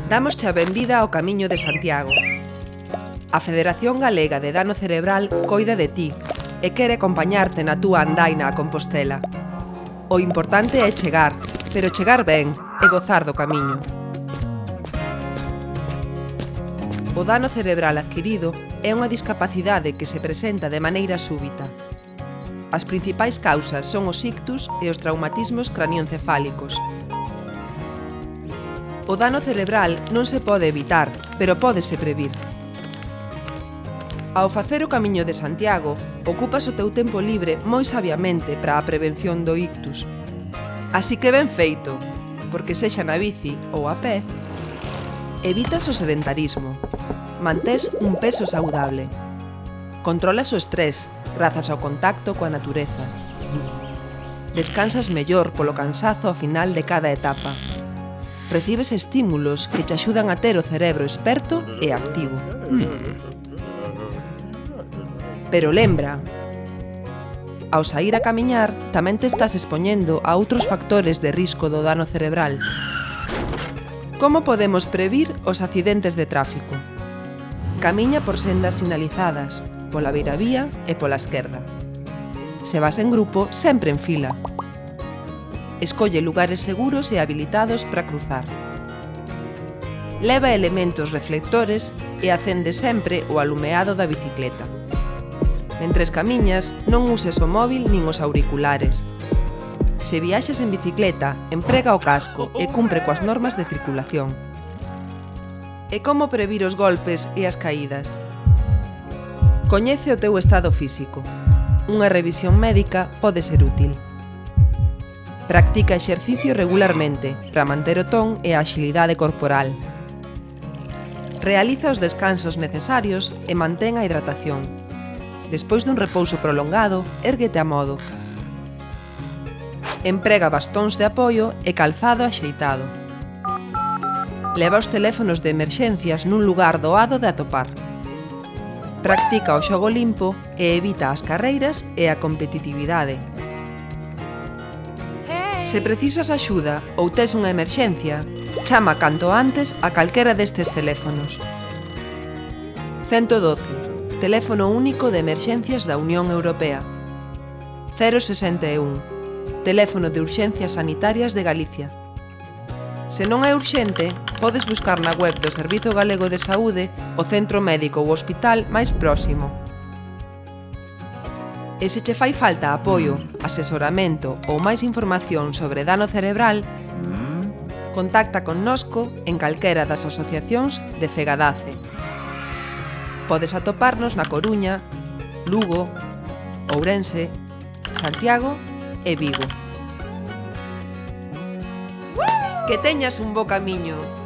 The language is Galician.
Dámosche a benvida ao Camiño de Santiago. A Federación Galega de Dano Cerebral coida de ti e quere acompañarte na túa andaina a Compostela. O importante é chegar, pero chegar ben e gozar do camiño. O dano cerebral adquirido é unha discapacidade que se presenta de maneira súbita. As principais causas son os ictus e os traumatismos cranioencefálicos. O dano cerebral non se pode evitar, pero pódese previr. Ao facer o Camiño de Santiago, ocupas o teu tempo libre moi sabiamente para a prevención do ictus. Así que ben feito, porque sexa na bici ou a pé, evitas o sedentarismo, mantés un peso saudable, controlas o estrés grazas ao contacto coa natureza, descansas mellor polo cansazo ao final de cada etapa, recibes estímulos que te axudan a ter o cerebro experto e activo. Pero lembra, ao saír a camiñar tamén te estás expoñendo a outros factores de risco do dano cerebral. Como podemos previr os accidentes de tráfico? Camiña por sendas sinalizadas, pola beiravía e pola esquerda. Se vas en grupo, sempre en fila. Escolle lugares seguros e habilitados para cruzar. Leva elementos reflectores e acende sempre o alumeado da bicicleta. Mentres camiñas, non uses o móvil nin os auriculares. Se viaxes en bicicleta, emprega o casco e cumpre coas normas de circulación. E como previr os golpes e as caídas? Coñece o teu estado físico. Unha revisión médica pode ser útil. Practica exercicio regularmente para manter o ton e a axilidade corporal. Realiza os descansos necesarios e mantén a hidratación. Despois dun repouso prolongado, érguete a modo. Emprega bastóns de apoio e calzado axeitado. Leva os teléfonos de emerxencias nun lugar doado de atopar. Practica o xogo limpo e evita as carreiras e a competitividade. Se precisas axuda ou tes unha emerxencia, chama canto antes a calquera destes teléfonos. 112, teléfono único de emerxencias da Unión Europea. 061, teléfono de urxencias sanitarias de Galicia. Se non é urxente, podes buscar na web do Servizo Galego de Saúde o centro médico ou hospital máis próximo. E se che fai falta apoio, asesoramento ou máis información sobre dano cerebral, contacta connosco en calquera das asociacións de Fegadace. Podes atoparnos na Coruña, Lugo, Ourense, Santiago e Vigo. Que teñas un bo camiño!